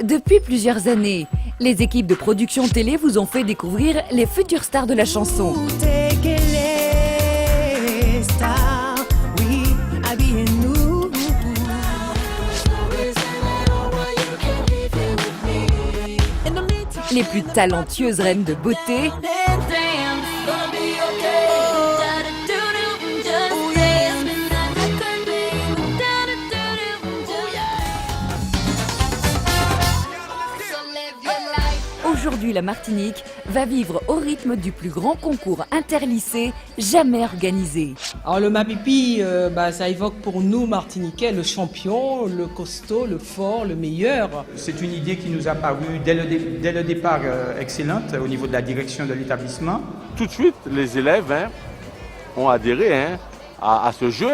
Depuis plusieurs années, les équipes de production télé vous ont fait découvrir les futures stars de la chanson. Les plus talentueuses reines de beauté. Aujourd'hui, la Martinique va vivre au rythme du plus grand concours interlycée jamais organisé. Alors le Mapipi, ça évoque pour nous Martiniquais le champion, le costaud, le fort, le meilleur. C'est une idée qui nous a paru dès le départ excellente au niveau de la direction de l'établissement. Tout de suite, les élèves ont adhéré à ce jeu.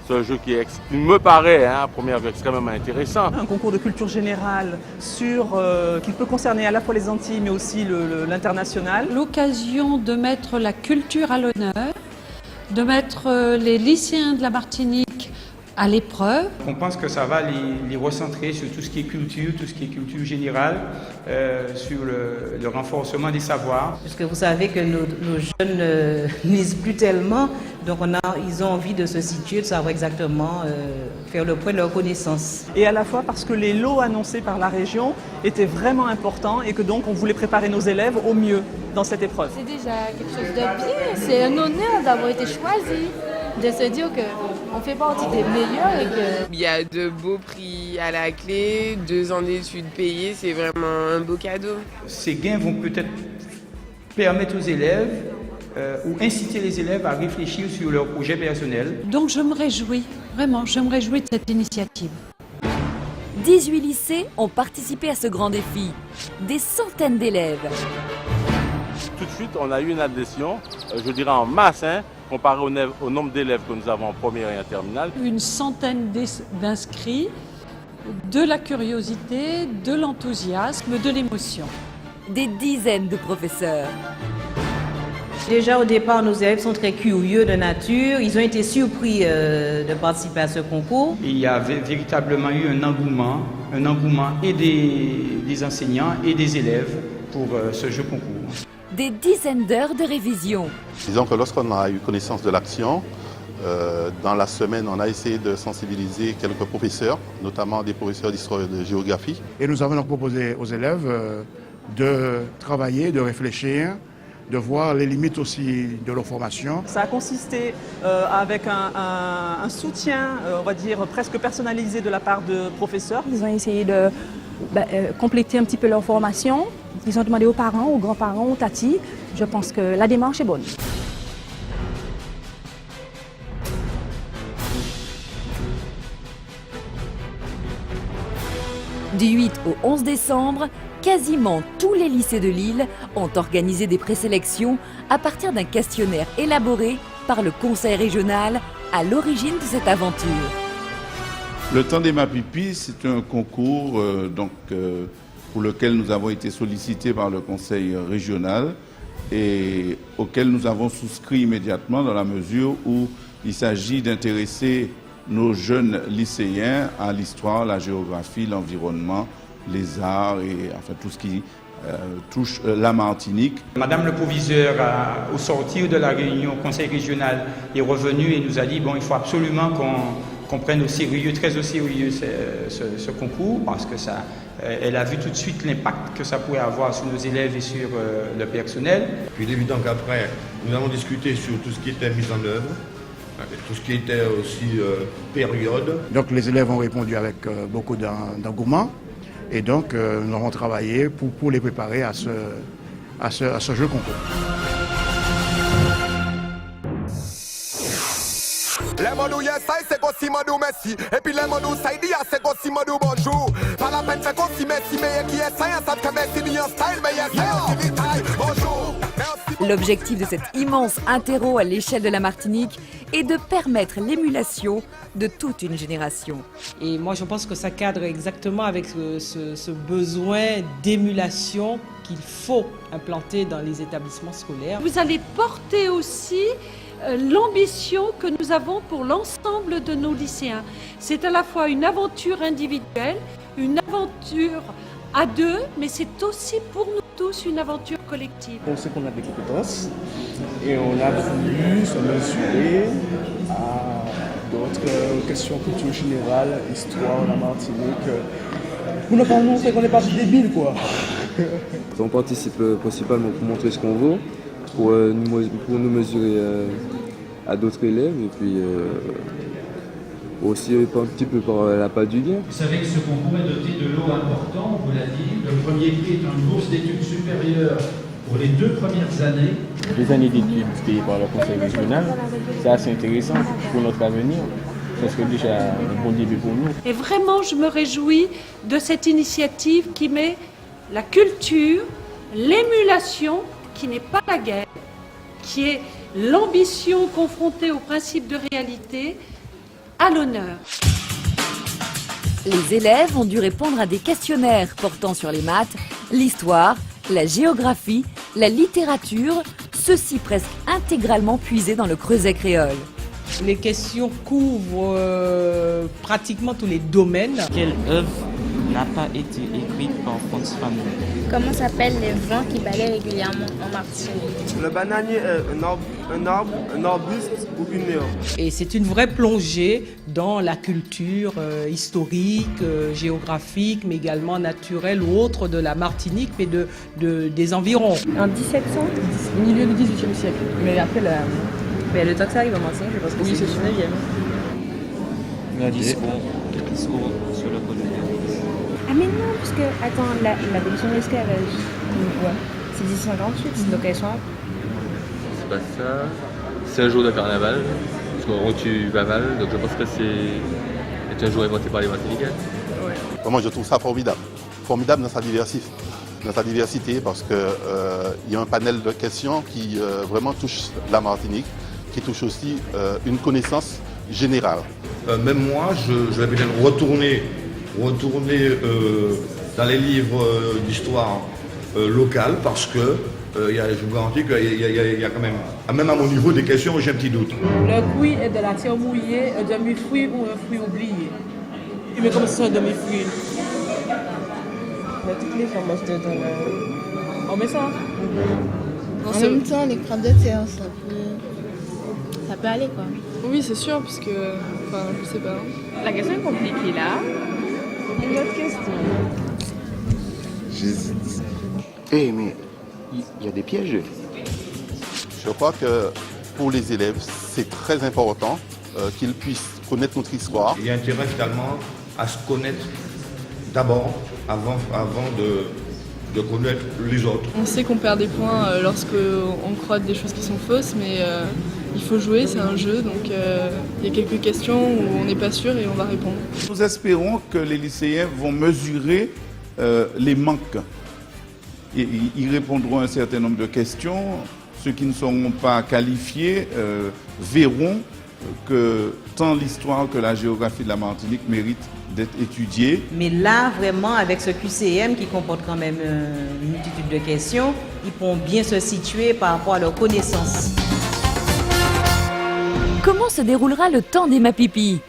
Ce jeu qui me paraît, à première vue, extrêmement intéressant. Un concours de culture générale qui peut concerner à la fois les Antilles mais aussi l'international. L'occasion de mettre la culture à l'honneur, de mettre les lycéens de la Martinique à l'épreuve. On pense que ça va les recentrer sur tout ce qui est culture générale, sur le renforcement des savoirs. Parce que vous savez que nos jeunes lisent plus tellement, donc ils ont envie de se situer, de savoir exactement faire le point de leur connaissance. Et à la fois parce que les lots annoncés par la région étaient vraiment importants et que donc on voulait préparer nos élèves au mieux dans cette épreuve. C'est déjà quelque chose de bien, c'est un honneur d'avoir été choisi, de se dire qu'on fait partie des meilleurs et que... Il y a de beaux prix à la clé, 2 ans d'études payées, c'est vraiment un beau cadeau. Ces gains vont peut-être permettre aux élèves ou inciter les élèves à réfléchir sur leur projet personnel. Donc je me réjouis, vraiment, je me réjouis de cette initiative. 18 lycées ont participé à ce grand défi, des centaines d'élèves. Tout de suite, on a eu une adhésion, je dirais en masse, comparé au nombre d'élèves que nous avons en première et en terminale. Une centaine d'inscrits, de la curiosité, de l'enthousiasme, de l'émotion. Des dizaines de professeurs. Déjà au départ, nos élèves sont très curieux de nature. Ils ont été surpris de participer à ce concours. Il y a véritablement eu un engouement et des enseignants et des élèves pour ce jeu concours. Des dizaines d'heures de révision. Disons que lorsqu'on a eu connaissance de l'action, dans la semaine, on a essayé de sensibiliser quelques professeurs, notamment des professeurs d'histoire et de géographie. Et nous avons donc proposé aux élèves de travailler, de réfléchir, de voir les limites aussi de leur formation. Ça a consisté avec un soutien, on va dire, presque personnalisé de la part de professeurs. Ils ont essayé de compléter un petit peu leur formation. Ils ont demandé aux parents, aux grands-parents, aux tatis. Je pense que la démarche est bonne. Du 8 au 11 décembre, quasiment tous les lycées de l'île ont organisé des présélections à partir d'un questionnaire élaboré par le conseil régional à l'origine de cette aventure. Le temps des Mapipi, c'est un concours pour lequel nous avons été sollicités par le conseil régional et auquel nous avons souscrit immédiatement dans la mesure où il s'agit d'intéresser nos jeunes lycéens à l'histoire, la géographie, l'environnement, les arts et enfin tout ce qui touche la Martinique. Madame le proviseur, au sortir de la réunion au conseil régional, est revenue et nous a dit bon, il faut absolument qu'on prenne très au sérieux ce concours parce que elle a vu tout de suite l'impact que ça pourrait avoir sur nos élèves et sur le personnel. Puis il est évident qu'après, nous avons discuté sur tout ce qui était mis en œuvre, tout ce qui était aussi période. Donc les élèves ont répondu avec beaucoup d'engouement et donc nous avons travaillé pour les préparer à ce jeu concours. Les mots yes, c'est aussi modou merci. Et puis les mots ça dit c'est aussi modou bonjour. Pas la peine c'est aussi merci mais qui est ça ça te met si bien style mais yes c'est détail. Bonjour. L'objectif de cet immense interro à l'échelle de la Martinique est de permettre l'émulation de toute une génération. Et moi je pense que ça cadre exactement avec ce besoin d'émulation qu'il faut implanter dans les établissements scolaires. Vous allez porter aussi l'ambition que nous avons pour l'ensemble de nos lycéens. C'est à la fois une aventure individuelle, une aventure à deux, mais c'est aussi pour nous tous une aventure collective. On sait qu'on a des compétences et on a voulu se mesurer à d'autres questions culture générale, histoire, la Martinique. Pour ne pas montrer qu'on n'est pas débile, quoi. On participe principalement pour montrer ce qu'on vaut, pour nous mesurer à d'autres élèves et puis aussi un petit peu par la part du gain. Vous savez que ce concours est doté de lots importants, on vous l'a dit. Le premier prix est une bourse d'études supérieures pour les 2 premières années. Les années d'études payées par le conseil régional, c'est assez intéressant pour notre avenir. Ça serait déjà un bon début pour nous. Et vraiment, je me réjouis de cette initiative qui met la culture, l'émulation, qui n'est pas la guerre, qui est l'ambition confrontée au principe de réalité, à l'honneur. Les élèves ont dû répondre à des questionnaires portant sur les maths, l'histoire, la géographie, la littérature, ceux-ci presque intégralement puisés dans le creuset créole. Les questions couvrent pratiquement tous les domaines. Quelle œuvre n'a pas été écrite par Frantz Fanon? Comment s'appellent les vents qui balaient régulièrement en Martinique? Le bananier est un arbuste ou une herbe. Et c'est une vraie plongée dans la culture historique, géographique, mais également naturelle ou autre de la Martinique, mais des environs. En 1700, milieu du XVIIIe siècle. Mais après, le temps que ça arrive en Martinique, je pense que c'est le 19e. Un discours sur le colonialisme. Ah mais non, parce que, attends, l'abolition de l'esclavage, c'est 1858, donc elles sont... C'est pas ça. C'est un jour de carnaval, parce qu'on tue pas mal, donc je pense que c'est un jour inventé par les Martiniquais. Ouais. Moi je trouve ça formidable. Formidable dans sa diversité parce qu'il y a un panel de questions qui vraiment touche la Martinique, qui touche aussi une connaissance générale. Même moi, je vais peut-être retourner dans les livres d'histoire locale parce que je vous garantis qu'il y a quand même à mon niveau des questions où j'ai un petit doute. Le fruit est de la terre mouillée, un demi-fruit ou un fruit oublié. Mais comme ça, un demi-fruit. Mais toutes les femmes mangent dedans. On met ça. En même temps, les crabes de terre, ça peut aller quoi. Oui, c'est sûr, parce que, enfin, je sais pas. La question est compliquée là. Une autre question. J'hésite. Eh, mais il y a des pièges. Je crois que pour les élèves, c'est très important qu'ils puissent connaître notre histoire. Il y a intérêt finalement à se connaître d'abord, avant de connaître les autres. On sait qu'on perd des points lorsqu'on croit des choses qui sont fausses, mais il faut jouer, c'est un jeu, donc il y a quelques questions où on n'est pas sûr et on va répondre. Nous espérons que les lycéens vont mesurer les manques. Ils répondront à un certain nombre de questions. Ceux qui ne seront pas qualifiés verront que tant l'histoire que la géographie de la Martinique méritent d'être étudiées. Mais là, vraiment, avec ce QCM qui comporte quand même une multitude de questions, ils pourront bien se situer par rapport à leurs connaissances. Comment se déroulera le temps des Mapipi?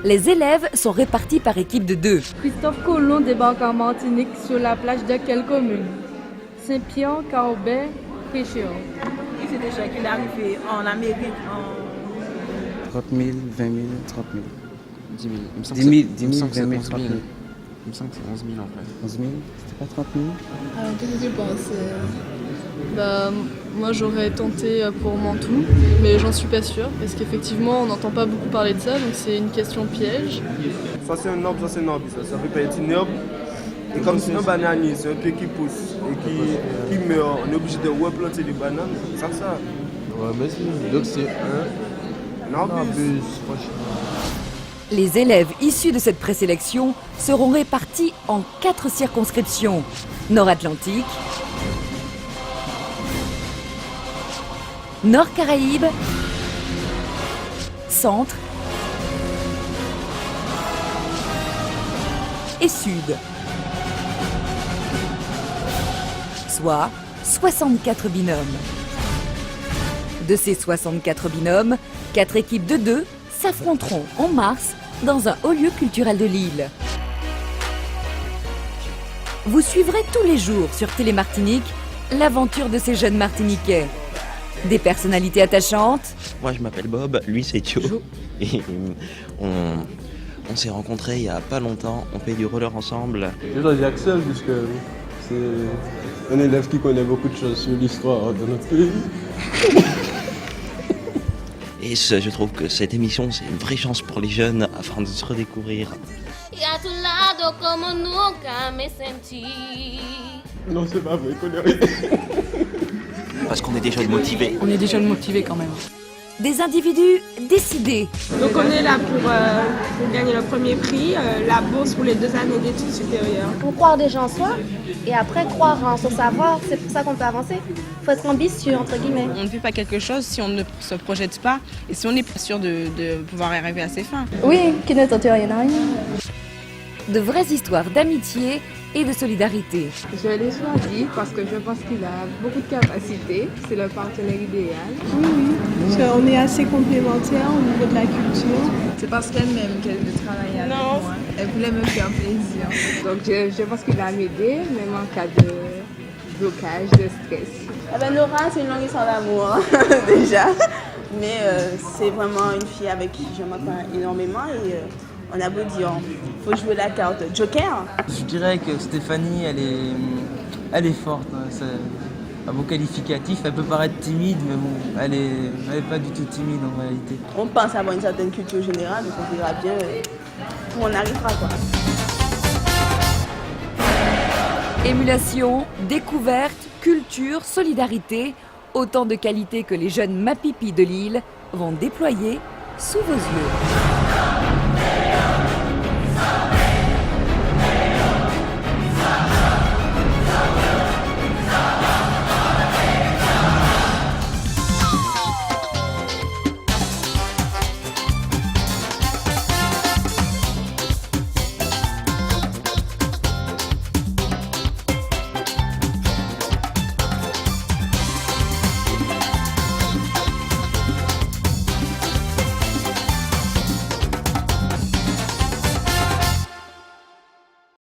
Les élèves sont répartis par équipe de 2. Christophe Colomb débarque en Martinique sur la plage de quelle commune? Saint-Pierre, Caobet, Péchéon. Il s'est déjà qu'il est arrivé en Amérique en... 30 000, 20 000, 30 000. 10 000. Il me semble 10 000, 20 000, 30 000. Il me semble que c'est 11 000 en fait. 11 000? C'était pas 30 000? Alors, qu'est-ce que tu penses? Moi j'aurais tenté pour Mantoue, mais j'en suis pas sûre, parce qu'effectivement on n'entend pas beaucoup parler de ça, donc c'est une question piège. Soit c'est un arbre, soit c'est un arbre. Ça fait pas être une herbe. Et comme c'est un bananier, c'est un truc qui pousse et qui meurt, on est obligé de replanter des bananes, c'est ça. Ouais, mais donc c'est un arbuste, franchement. Les élèves issus de cette présélection seront répartis en 4 circonscriptions. Nord-Atlantique, Nord-Caraïbes, Centre et Sud. Soit 64 binômes. De ces 64 binômes, 4 équipes de 2 s'affronteront en mars dans un haut lieu culturel de Lille. Vous suivrez tous les jours sur Télémartinique l'aventure de ces jeunes Martiniquais. Des personnalités attachantes. Moi je m'appelle Bob, lui c'est Joe. Et on s'est rencontrés il y a pas longtemps, on fait du roller ensemble. Je dois dire Axel puisque c'est un élève qui connaît beaucoup de choses sur l'histoire de notre pays. Et je trouve que cette émission c'est une vraie chance pour les jeunes afin de se redécouvrir. Non c'est pas vrai, connais rien. Parce qu'on est des jeunes motivés. On est des jeunes motivés quand même. Des individus décidés. Donc on est là pour gagner le premier prix, la bourse pour les 2 années d'études supérieures. Pour croire déjà en soi et après croire en son savoir, c'est pour ça qu'on peut avancer. Il faut être ambitieux, entre guillemets. On ne fait pas quelque chose si on ne se projette pas et si on n'est pas sûr de pouvoir arriver à ses fins. Oui, qui ne tente rien à rien. De vraies histoires d'amitié et de solidarité. Je l'ai choisi parce que je pense qu'il a beaucoup de capacités. C'est le partenaire idéal. Oui. Parce qu'on est assez complémentaires au niveau de la culture. C'est parce qu'elle m'aime qu'elle veut travailler avec moi. Elle voulait me faire plaisir. Donc je pense qu'il va m'aider, même en cas de blocage, de stress. Nora, c'est une longue histoire d'amour, déjà. Mais c'est vraiment une fille avec qui je m'entends énormément et on a beau dire, il faut jouer la carte Joker. Je dirais que Stéphanie, elle est forte. Hein. Un mot qualificatif, elle peut paraître timide, mais bon, elle est pas du tout timide en réalité. On pense avoir une certaine culture générale, donc on verra bien où on arrivera, quoi. Émulation, découverte, culture, solidarité, autant de qualités que les jeunes Mapipi de Lille vont déployer sous vos yeux.